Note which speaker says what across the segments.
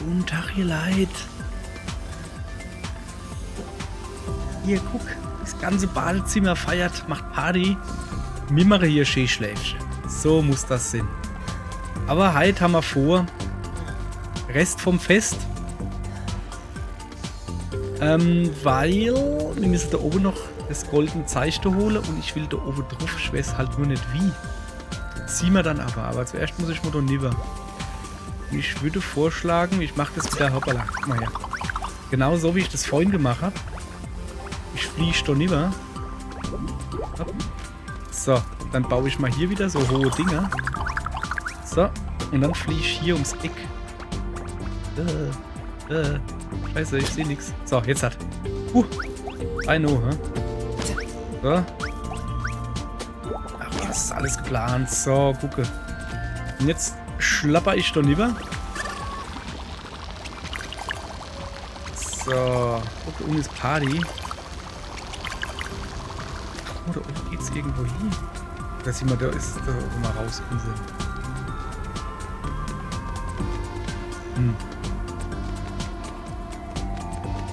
Speaker 1: Guten Tag, ihr Leid. Hier, guck. Das ganze Badezimmer feiert, macht Party. Wir machen hier Schläfchen. So muss das sein. Aber heute haben wir vor, Rest vom Fest. Weil wir müssen da oben noch das goldene Zeichen holen und ich will da oben drauf. Ich weiß halt nur nicht wie. Ziehen wir dann aber zuerst muss ich mal da rüber. Ich würde vorschlagen, ich mache das wieder, hoppala, guck mal her. Genau so wie ich das vorhin gemacht habe. Ich fliege da rüber. Hopp. So, dann baue ich mal hier wieder so hohe Dinger. So, und dann fliege ich hier ums Eck. Scheiße, ich sehe nichts. So, jetzt hat. I know, hä? So. Ach, das ist alles geplant. So, gucke. Und jetzt schlapper ich da rüber. So, guck, da unten ist Party. Oh, da oben geht's irgendwo hin. Da sieht man, da ist da oben mal rauskommen.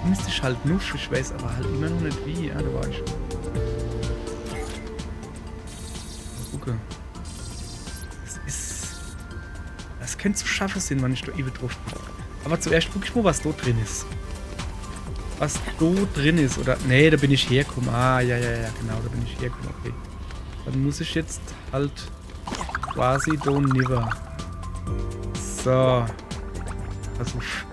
Speaker 1: Müsste ich halt nur, ich weiß aber halt immer noch nicht wie. Ja, da war ich. Gucke. Das könnte zu schaffen sein, wenn ich da eben drauf bin. Aber zuerst gucke ich mal, was da drin ist. Was da drin ist, oder? Nee, da bin ich hergekommen. Ah, ja, genau, da bin ich hergekommen. Okay. Dann muss ich jetzt halt quasi da rüber. So. Pass auf.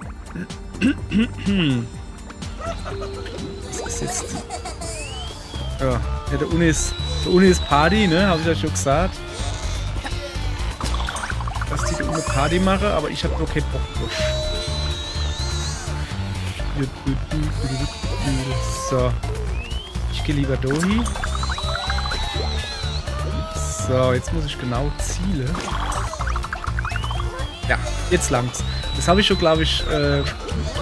Speaker 1: Das ist jetzt. Ja, da unten ist Party, ne? Habe ich ja schon gesagt. Dass die da unten Party machen, aber ich habe noch keinen Bock drauf. So. Ich gehe lieber da hin. So, jetzt muss ich genau zielen. Ja, jetzt langt's. Das habe ich schon, glaube ich,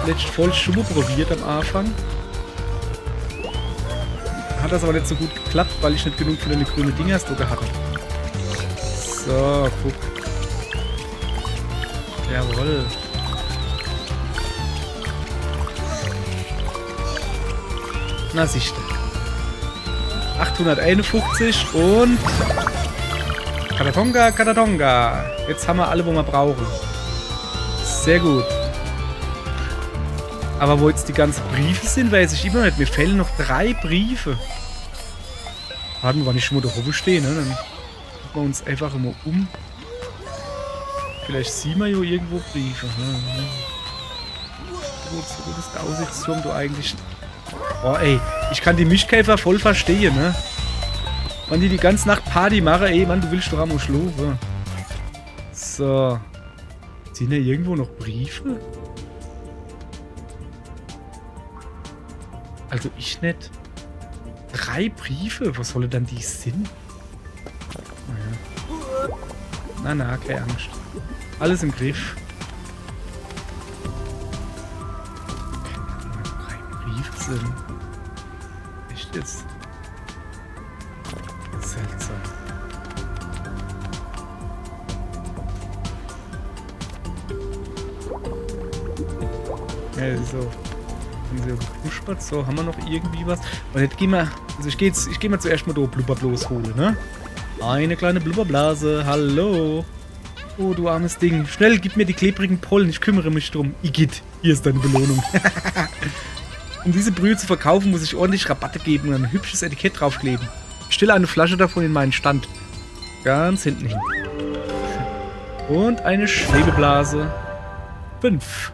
Speaker 1: letzte Folge schon mal probiert am Anfang. Hat das aber nicht so gut geklappt, weil ich nicht genug für deine grüne Dinger sogar hatte. So, guck. Jawohl. Na siehste. 851 und Katatonga, Katatonga. Jetzt haben wir alle, wo wir brauchen. Sehr gut. Aber wo jetzt die ganzen Briefe sind, weiß ich immer nicht. Mir fehlen noch 3 Briefe. Warten wir, wann ich schon mal da oben stehe, ne? Dann gucken wir uns einfach immer um. Vielleicht sehen wir ja irgendwo Briefe. Wo ist der Aussichtsturm du eigentlich? Oh ey, ich kann die Mischkäfer voll verstehen, ne? Wenn die ganze Nacht Party machen, ey, Mann, du willst doch einmal schlafen. So. Sind da irgendwo noch Briefe? Also ich nicht. 3 Briefe? Was soll denn die sind? Naja. Na, keine Angst. Alles im Griff. Keine Ahnung, 3 Briefe sind. Echt jetzt? Seltsam. Ja, so. So, haben wir noch irgendwie was? Und jetzt gehen wir. Also ich geh mal zuerst mal da Blubberblos holen, ne? Eine kleine Blubberblase. Hallo. Oh, du armes Ding. Schnell, gib mir die klebrigen Pollen. Ich kümmere mich drum. Igitt, hier ist deine Belohnung. Um diese Brühe zu verkaufen, muss ich ordentlich Rabatte geben und ein hübsches Etikett draufkleben. Ich stelle eine Flasche davon in meinen Stand. Ganz hinten hin. Und eine Schwebeblase. 5.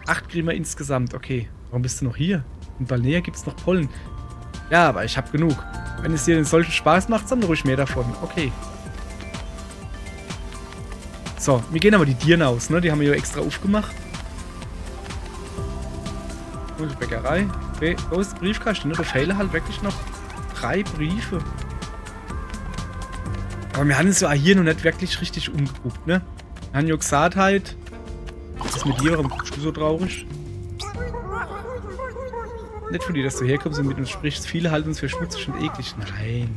Speaker 1: 8 kriegen wir insgesamt. Okay. Warum bist du noch hier? In Balnea gibt es noch Pollen. Ja, aber ich habe genug. Wenn es dir einen solchen Spaß macht, dann ruhig mehr davon. Okay. So, wir gehen aber die Tieren aus, ne? Die haben wir ja extra aufgemacht. Und die Bäckerei. Okay, wo ist der Briefkasten, ne? Da fehlen halt wirklich noch 3 Briefe. Aber wir haben es ja hier noch nicht wirklich richtig umgeguckt, ne? Wir haben ja gesagt halt. Was ist mit dir? Warum guckst du so traurig? Nicht von dir, dass du herkommst und mit uns sprichst. Viele halten uns für schmutzig und eklig. Nein.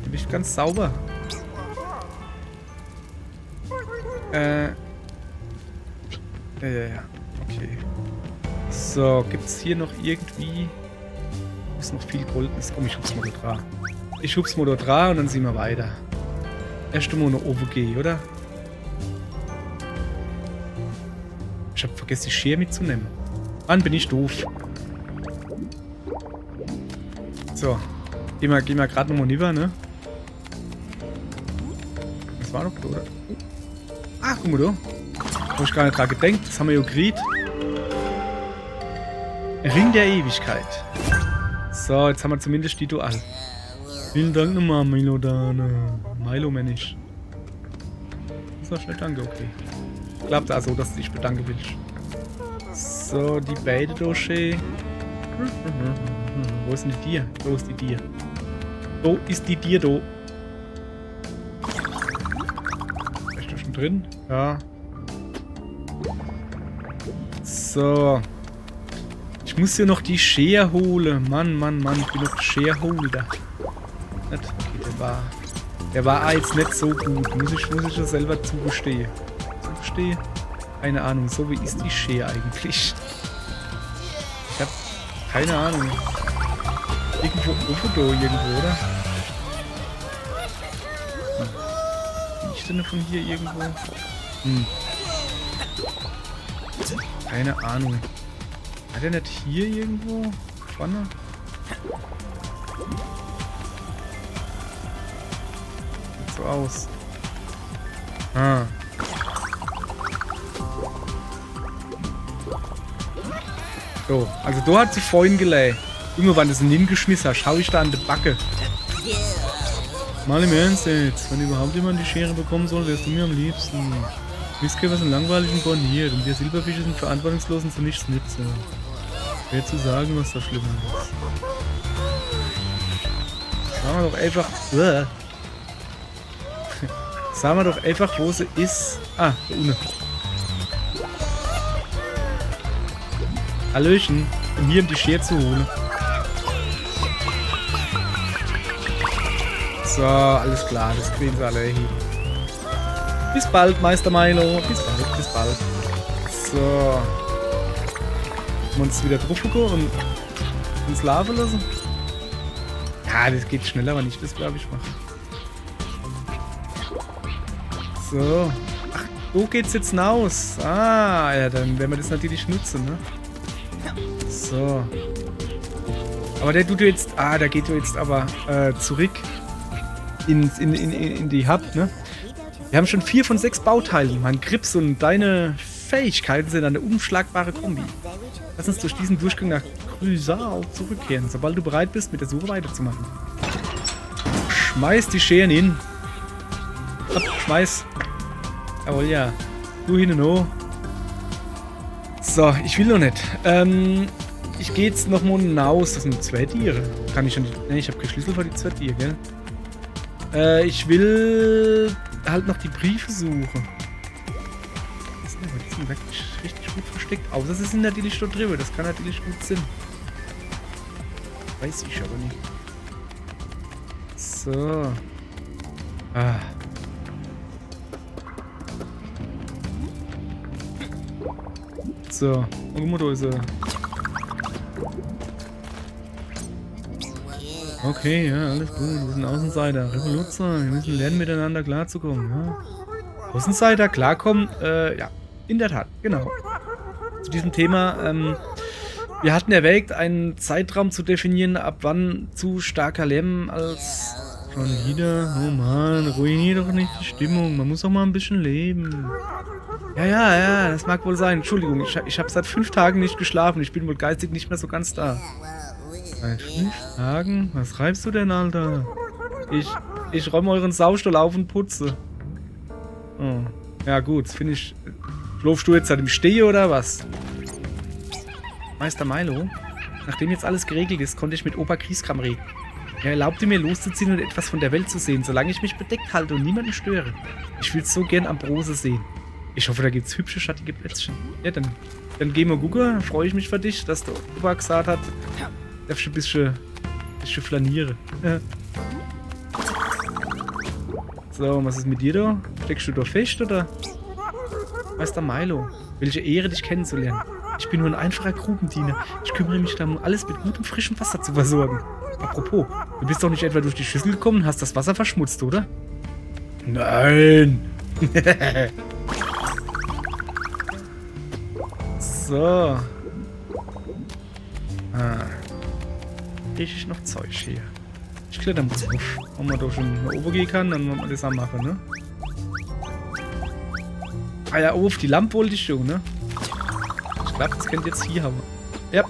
Speaker 1: Du bist ganz sauber. Ja. Okay. So, gibt's hier noch irgendwie... Ist noch viel Goldenes. Komm, ich schub's mal da dran. Ich schub's mal da dran und dann sehen wir weiter. Erst mal noch OVG, oder? Ich hab vergessen, die Schere mitzunehmen. Mann, bin ich doof. So. Gehen wir gerade nochmal rüber, ne? Das war doch da, oder? Ach, guck mal da. Hab ich gar nicht dran gedacht. Das haben wir ja gekriegt. Ring der Ewigkeit. So, jetzt haben wir zumindest die Dual. Vielen Dank nochmal, Milo Dane. Milo, Mensch. So, schnell danke, okay. Klappt also, dass du dich bedanken willst. So, die beiden Dosche. Wo ist denn die Tier? Wo ist die Tier? Wo ist die Tier, da? Ist da schon drin? Ja. So. Ich muss hier noch die Schere holen. Mann. Ich bin noch Shareholder. Nicht? Okay, der war jetzt nicht so gut. Muss ich ja selber zugestehen. Zugestehen? Keine Ahnung. So wie ist die Schere eigentlich? Ich hab keine Ahnung. Irgendwo irgendwo, oder? Bin ich denn von hier irgendwo? Keine Ahnung. Hat er nicht hier irgendwo vorne? Sieht so aus. Ah. So, also da hat sie vorhin gelegt. Junge, wann das hingeschmissen hast, schau ich da an die Backe. Mal im Ernst jetzt, wenn überhaupt jemand die Schere bekommen soll, wärst du mir am liebsten. Whisky was ein langweiligen borniert und wir Silberfische sind verantwortungslos und zu nichts nützen. Schwer zu sagen, was da schlimmer ist. Sagen wir doch einfach... Sagen wir doch einfach, wo sie ist. Ah, da unten. Hallöchen, ich bin hier, um die Schere zu holen. So, alles klar, das kriegen sie alle hin. Bis bald, Meister Milo. Bis bald. So. Uns wieder drauf gucken und uns laufen lassen. Ja, das geht schneller, wenn ich das, glaube ich, mache. So. Ach, wo geht's jetzt hinaus? Ah, ja, dann werden wir das natürlich nutzen, ne? So. Aber der tut jetzt... Ah, der geht jetzt aber zurück in die Hub, ne? Wir haben schon 4 von 6 Bauteilen. Mein Grips und deine Fähigkeiten sind eine unschlagbare Kombi. Lass uns durch diesen Durchgang nach Chrysal zurückkehren, sobald du bereit bist, mit der Suche weiterzumachen. Schmeiß die Scheren hin. Ab, schmeiß. Jawohl, ja. Du hin und ho. So, ich will noch nicht. Ich gehe jetzt noch mal hinaus. Das sind 2 Tiere. Kann ich schon nicht. Ne, ich habe keinen Schlüssel für die 2 Tiere, gell? Ich will halt noch die Briefe suchen. Die sind wirklich richtig gut versteckt. Außer sie sind natürlich dort drüber. Das kann natürlich gut sein. Weiß ich aber nicht. So. Ah. So. Guck mal, da ist er. Okay, ja, alles gut. Wir sind Außenseiter. Revoluzer. Wir müssen lernen, miteinander klarzukommen. Ja. Außenseiter, klarkommen. Ja, in der Tat, genau. Zu diesem Thema. Wir hatten erwägt, einen Zeitraum zu definieren, ab wann zu starker Lärm als... Schon wieder? Oh Mann, ruinier doch nicht die Stimmung. Man muss auch mal ein bisschen leben. Ja, das mag wohl sein. Entschuldigung, ich habe seit 5 Tagen nicht geschlafen. Ich bin wohl geistig nicht mehr so ganz da. Seit 5 Tagen? Was treibst du denn, Alter? Ich räume euren Saustall auf und putze. Oh. Ja gut, finde ich... Schlafst du jetzt halt im Stehe oder was? Meister Milo? Nachdem jetzt alles geregelt ist, konnte ich mit Opa Grieskram reden. Er erlaubte mir loszuziehen und etwas von der Welt zu sehen, solange ich mich bedeckt halte und niemanden störe. Ich will es so gern Ambrose sehen. Ich hoffe, da gibt's hübsche, schattige Plätzchen. Ja, dann gehen wir gucken. Freue ich mich für dich, dass der Opa gesagt hat, darfst du ein bisschen flanieren. So, was ist mit dir da? Steckst du da fest, oder? Meister Milo, welche Ehre, dich kennenzulernen. Ich bin nur ein einfacher Grubendiener. Ich kümmere mich darum, alles mit gutem, frischem Wasser zu versorgen. Apropos, du bist doch nicht etwa durch die Schüssel gekommen und hast das Wasser verschmutzt, oder? Nein! So. Richtig noch Zeug hier. Ich kletter mal auf. Wenn man da schon nach oben gehen kann, dann muss man das auch machen, ne? Ah ja, auf die Lampe wollte ich schon, ne? Ich glaube, das könnt ihr jetzt hier haben. Ja.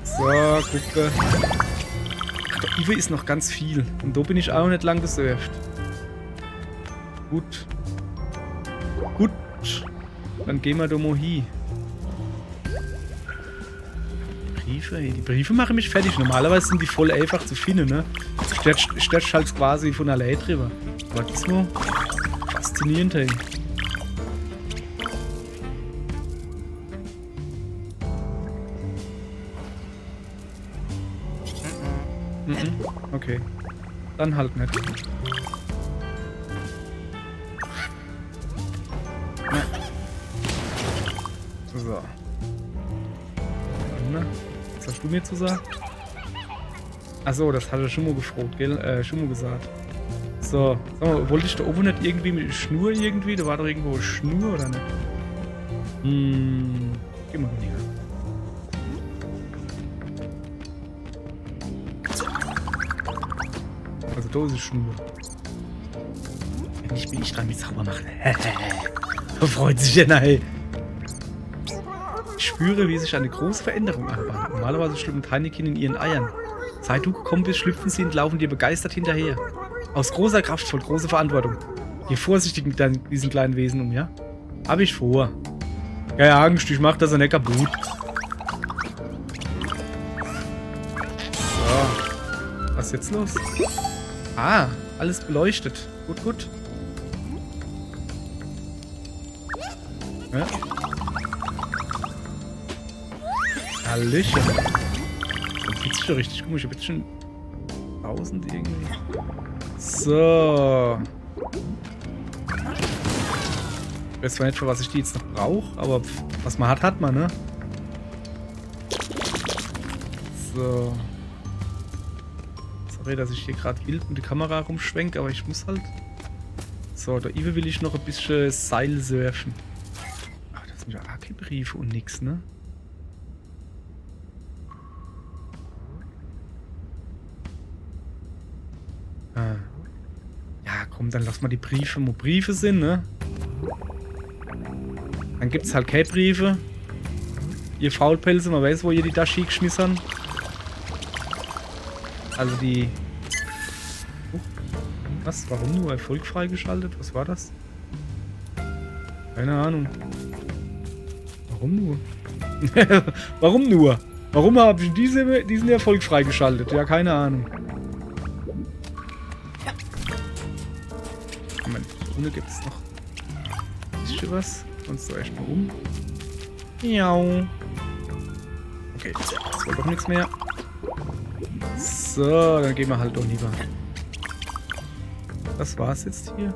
Speaker 1: So, gucke. Der Iwe ist noch ganz viel. Und da bin ich auch nicht lang gesurft. Gut. Gut. Dann gehen wir da mal hin. Briefe? Die Briefe machen mich fertig. Normalerweise sind die voll einfach zu finden, ne? Stellst halt quasi von allein drüber. Aber das ist nur faszinierend, hey. Okay. Dann halt nicht. So. Was hast du mir zu sagen? Achso, das hat er schon mal gefroht, gell? Schon mal gesagt. So, sag mal, wollte ich da oben nicht irgendwie mit Schnur irgendwie? Da war doch irgendwo Schnur, oder nicht? Geh mal hier. Also da ist Schnur. Ich bin nicht dran, wie sauber machen. Da freut sich ja, nein. Ich spüre, wie sich eine große Veränderung anbahnt. Normalerweise schlüpfen Tinykin in ihren Eiern. Seit du gekommen bist, schlüpfen sie und laufen dir begeistert hinterher. Aus großer Kraft voll große Verantwortung. Geh vorsichtig mit diesen kleinen Wesen um, ja? Hab ich vor. Keine Angst, ich mach das ja nicht kaputt. So. Was ist jetzt los? Ah, alles beleuchtet. Gut, gut. Ja. Hallöchen. Das fühlt sich ja richtig komisch. Ich hab jetzt schon 1000 irgendwie. So. Ich weiß zwar nicht, für was ich die jetzt noch brauche, aber was man hat, hat man, ne? So. Sorry, dass ich hier gerade wild mit der Kamera rumschwenke, aber ich muss halt. So, da Iwe will ich noch ein bisschen Seil surfen. Ach, das sind ja Aki-Briefe und nix, ne? Ah. Ja, komm, dann lass mal die Briefe, wo Briefe sind, ne? Dann gibt's halt keine Briefe. Ihr Faulpelze, man weiß, wo ihr die Dashi geschmissen habt. Also die... Was? Warum nur Erfolg freigeschaltet? Was war das? Keine Ahnung. Warum nur? Warum nur? Warum habe ich diesen Erfolg freigeschaltet? Ja, keine Ahnung. Moment, ohne gibt es noch. Ist hier was? Sonst so erstmal um. Miau. Okay, das war doch nichts mehr. So, dann gehen wir halt doch lieber. Das war's jetzt hier.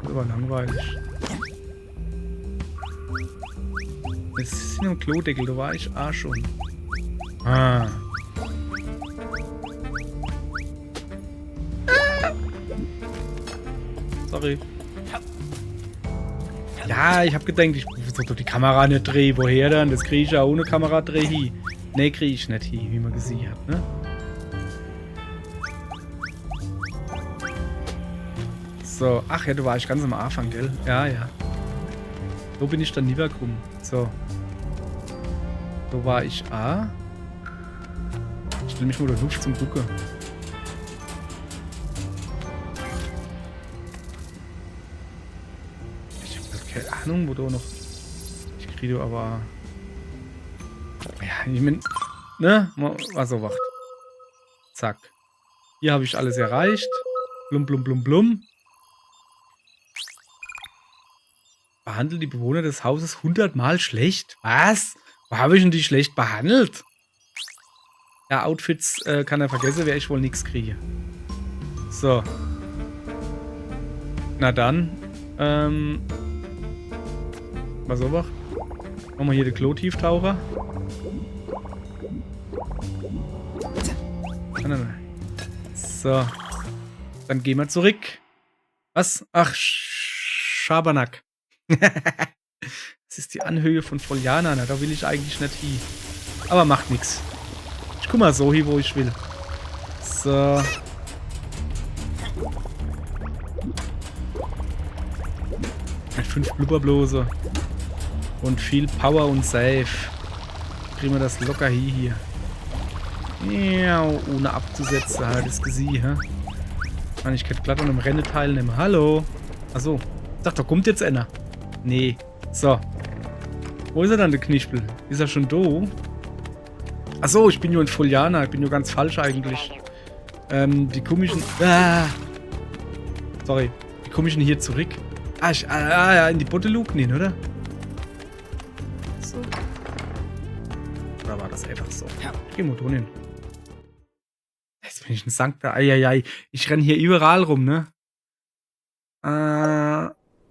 Speaker 1: Das war langweilig. Jetzt ist hier noch ein Klodeckel, da war ich auch schon. Ah. Sorry. Ja, ich hab gedacht, ich muss doch die Kamera nicht drehen. Woher dann? Das kriege ich ja ohne Kamera drehen. Ne, kriege ich nicht hin, wie man gesehen hat, ne? So, ach ja, du warst ganz am Anfang, gell? Ja, ja. So bin ich dann lieber gekommen. So. So war ich A. Ich stelle mich mal der Luft zum Gucken. Ich habe keine Ahnung, wo du noch... Ich kriege aber... Ja, ich mein... Ne? Also, wacht. Zack. Hier habe ich alles erreicht. Blum, blum, blum, blum. Behandle die Bewohner des Hauses 100-mal schlecht. Was? Wo habe ich denn die schlecht behandelt? Ja, Outfits kann er vergessen, wer ich wohl nichts kriege. So. Na dann. Mal so wach. Machen wir hier den Klo-Tieftaucher. Nein. So. Dann gehen wir zurück. Was? Ach, Schabernack. Das ist die Anhöhe von Foljana. Da will ich eigentlich nicht hin. Aber macht nichts. Ich guck mal so hin, wo ich will. So. Mit 5 Blubberblose. Und viel Power und Safe. Kriegen wir das locker hier. Ja, ohne abzusetzen. Halt das Gesicht, hä? Mann, ich könnte glatt an einem Rennen teilnehmen. Hallo. Achso. Ich dachte, da kommt jetzt einer. Nee. So. Wo ist er dann, der Knispel? Ist er schon da? Achso, ich bin nur in Foljana. Ich bin nur ganz falsch eigentlich. Die komischen... Sorry. Die komischen hier zurück. Ja, in die Botteluken hin, oder? So. Oder war das einfach so? Geh mal hin. Jetzt bin ich ein Sankter. Eieiei. Ich renne hier überall rum, ne?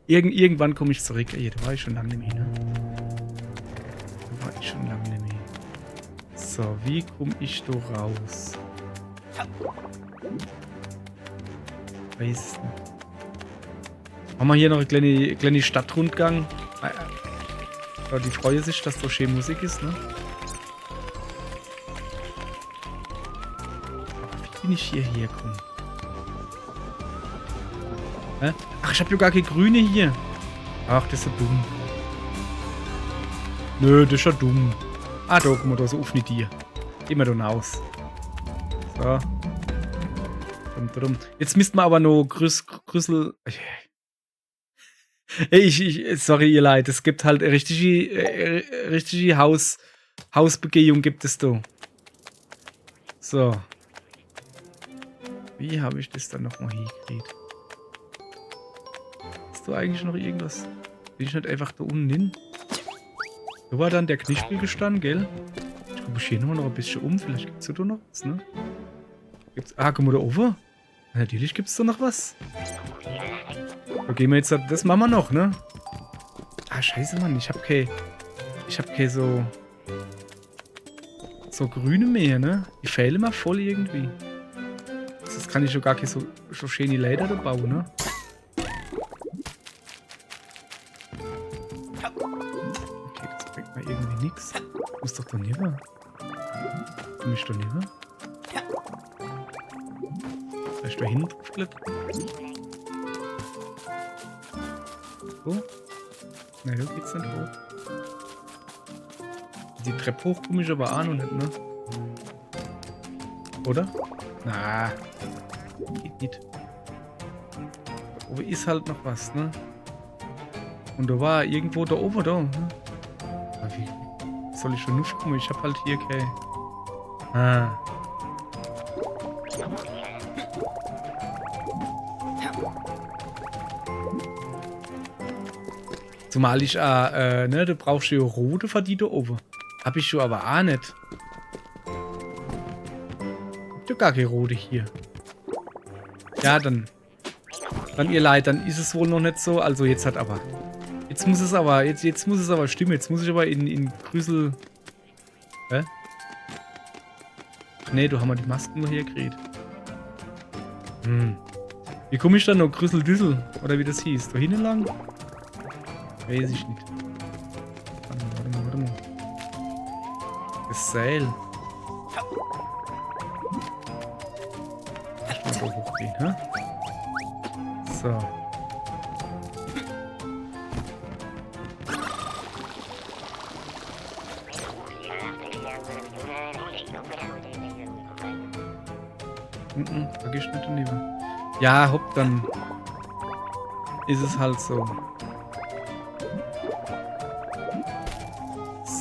Speaker 1: Irgendwann komme ich zurück. Ey, da war ich schon lange nicht mehr, ne? So, wie komme ich da raus? Weiß es nicht. Machen wir hier noch einen kleinen Stadtrundgang. Ja, die freuen sich, dass da schön Musik ist, ne? Wie bin ich hierher kommen? Hä? Ach, ich habe ja gar keine Grüne hier. Ach, das ist ja dumm. Nö, das ist ja dumm. Ah, da guck mal, da so auf mit dir. Gehen wir da raus. So. Jetzt müssten wir aber noch Grüssel. Sorry, ihr Leid. Es gibt halt richtige Hausbegehung gibt es da. So. Wie habe ich das dann nochmal hingekriegt? Hast du eigentlich noch irgendwas? Bin ich nicht einfach da unten hin? Da war dann der Knispel gestanden, gell? Ich gucke hier noch ein bisschen um. Vielleicht gibt es da noch was, ne? Gibt's. Ah, guck mal da oben. Natürlich gibt es da noch was. Da gehen wir jetzt. Das machen wir noch, ne? Ah, scheiße, Mann. Ich hab keine so grüne mehr, ne? Die fehlen mir voll irgendwie. Das kann ich schon gar keine so schöne Leder da bauen, ne? Okay, das bringt mir irgendwie nichts. Muss doch da rüber. Komm ich da rüber? Vielleicht da hinten drauf klettern? So? Ne, da geht's nicht hoch. Die Treppe hoch komme ich aber auch noch nicht, ne? Oder? Na, geht nicht. Da oben ist halt noch was, ne? Und da war irgendwo da oben da, ne? Aber wie soll ich schon aufkommen? Ich hab halt hier keine... Ah. Zumal ich, ne, du brauchst ja rote für die da oben. Hab ich schon aber auch nicht. Hab ja gar keine rote hier. Ja, dann ihr Leid, dann ist es wohl noch nicht so. Also jetzt hat aber. Jetzt muss es aber stimmen. Jetzt muss ich aber in Grüssel. Hä? Ach nee, du haben wir die Masken noch hier gekriegt. Wie komme ich dann noch Grüssel-Düssel? Oder wie das hieß? Da hinten lang? Weiß ich nicht. Warte mal. Das Seil. Ich muss da hochgehen, hä? So. Da gehst du nicht daneben. Ja, hopp, dann ist es halt so.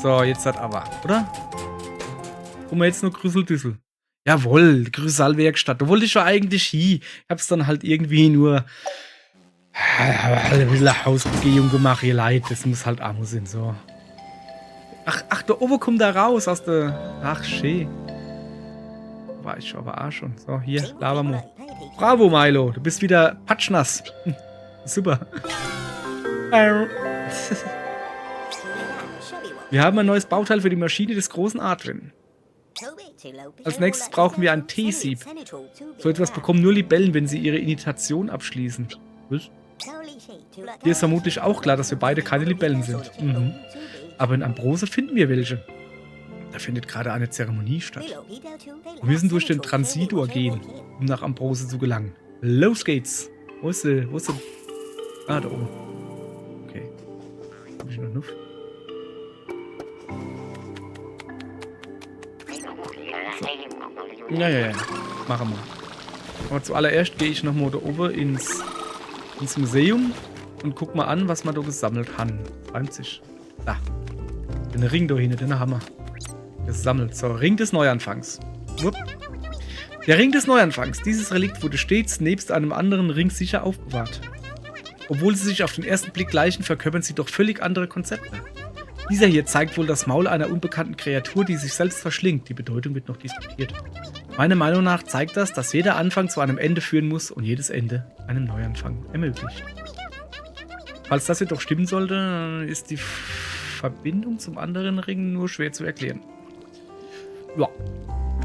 Speaker 1: So, jetzt hat aber, oder? Kommen wir jetzt nur Grüsseldüssel. Jawohl, Grüssalwerkstatt. Da wollte ich schon eigentlich hin. Ich hab's dann halt irgendwie nur ein bisschen Hausbegehung gemacht. Ihr Leid, das muss halt Amo sein, so. Ach, da oben kommt er raus aus der... Ach, schön. War ich aber auch schon. So, hier, Lavamo. Bravo, Milo. Du bist wieder patschnass. Super. Wir haben ein neues Bauteil für die Maschine des großen Adwin. Als nächstes brauchen wir ein T-Sieb. So etwas bekommen nur Libellen, wenn sie ihre Initiation abschließen. Was? Hier ist vermutlich auch klar, dass wir beide keine Libellen sind. Mhm. Aber in Ambrose finden wir welche. Da findet gerade eine Zeremonie statt. Wir müssen durch den Transitor gehen, um nach Ambrose zu gelangen. Los geht's! Wo ist sie? Wo ist sie? Ah, da oben. Okay. Hab ich noch Luft? So. Ja. Machen wir. Aber zuallererst gehe ich nochmal da oben ins Museum und guck mal an, was man da gesammelt hat. 20. Da. Den Ring da hinten, den haben wir gesammelt. So, Ring des Neuanfangs. Wupp. Der Ring des Neuanfangs. Dieses Relikt wurde stets nebst einem anderen Ring sicher aufbewahrt. Obwohl sie sich auf den ersten Blick gleichen, verkörpern sie doch völlig andere Konzepte. Dieser hier zeigt wohl das Maul einer unbekannten Kreatur, die sich selbst verschlingt. Die Bedeutung wird noch diskutiert. Meiner Meinung nach zeigt das, dass jeder Anfang zu einem Ende führen muss und jedes Ende einen Neuanfang ermöglicht. Falls das jedoch stimmen sollte, ist die Verbindung zum anderen Ring nur schwer zu erklären. Ja.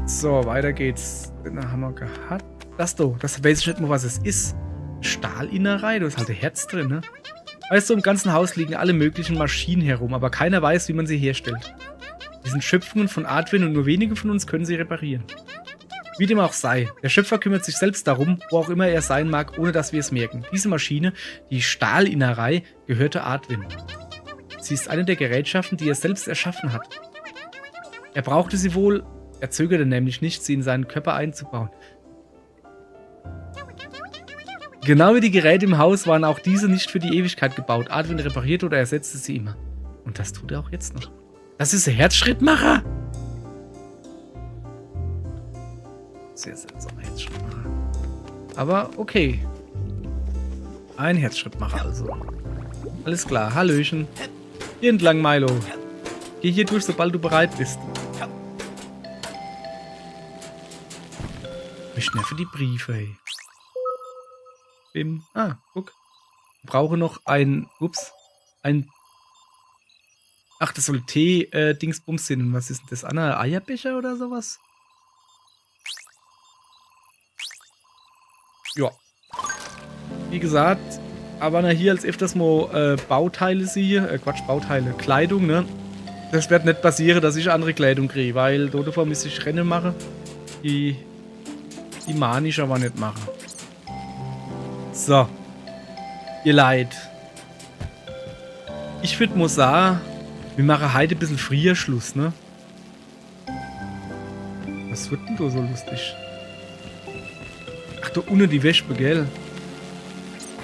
Speaker 1: So, weiter geht's. Den haben wir gehabt. Das weiß ich nicht mal, was es ist. Stahlinnerei, da ist halt ein Herz drin, ne? Weißt du, im ganzen Haus liegen alle möglichen Maschinen herum, aber keiner weiß, wie man sie herstellt. Die sind Schöpfungen von Adwin und nur wenige von uns können sie reparieren. Wie dem auch sei, der Schöpfer kümmert sich selbst darum, wo auch immer er sein mag, ohne dass wir es merken. Diese Maschine, die Stahlinnerei, gehörte Adwin. Sie ist eine der Gerätschaften, die er selbst erschaffen hat. Er brauchte sie wohl, er zögerte nämlich nicht, sie in seinen Körper einzubauen. Genau wie die Geräte im Haus waren auch diese nicht für die Ewigkeit gebaut. Adwin reparierte oder ersetzte sie immer. Und das tut er auch jetzt noch. Das ist der Herzschrittmacher! Sehr seltsamer Herzschrittmacher. Aber okay. Ein Herzschrittmacher also. Alles klar, Hallöchen. Hier entlang, Milo. Geh hier durch, sobald du bereit bist. Ich nerve die Briefe, hey. Bim. Ah, guck. Ich brauche noch ein... Ups. Ach, das soll Tee-Dingsbums sein. Was ist denn das? Anna, Eierbecher oder sowas? Ja. Wie gesagt, aber na hier als öfters mal Bauteile sehe. Bauteile. Kleidung, ne? Das wird nicht passieren, dass ich andere Kleidung kriege, weil davor müsste ich Rennen machen. Die mag ich aber nicht machen. So. Ihr Leid. Ich würde mal sagen, wir machen heute ein bisschen früher Schluss, ne? Was wird denn da so lustig? Ach, da unten die Wespe, gell?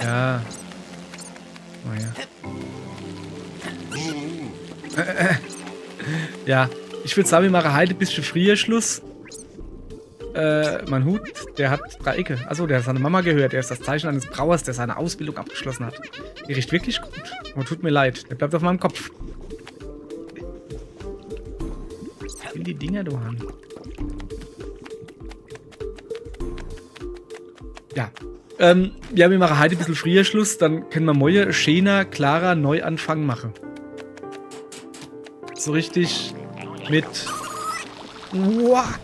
Speaker 1: Ja. Naja. Ja, ich würde sagen, wir machen heute ein bisschen früher Schluss. Mein Hut, der hat 3 Ecke. Achso, der hat seine Mama gehört. Der ist das Zeichen eines Brauers, der seine Ausbildung abgeschlossen hat. Der riecht wirklich gut. Aber tut mir leid. Der bleibt auf meinem Kopf. Ich will die Dinger da haben. Ja. Ja, wir machen heute ein bisschen früher Schluss. Dann können wir morgen schöner, klarer Neuanfang machen. So richtig mit... Wow.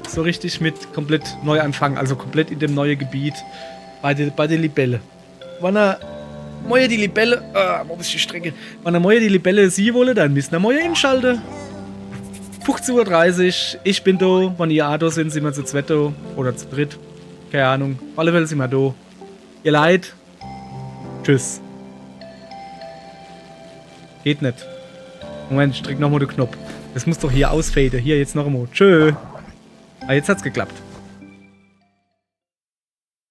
Speaker 1: So richtig mit komplett Neuanfang, also komplett in dem neuen Gebiet bei der Libelle. Wenn er moje die Libelle, wo ist die Strecke? Wenn er moje die Libelle sie wolle, dann müssen wir moje einschalten. 15:30 Uhr, ich bin da. Wenn ihr da sind, sind wir zu zweit da. Oder zu dritt. Keine Ahnung. Auf alle Fälle sind wir da. Ihr Leid. Tschüss. Geht nicht. Moment, ich drück nochmal den Knopf. Das muss doch hier ausfaden. Hier, jetzt noch einmal. Tschö. Ah, jetzt hat's geklappt.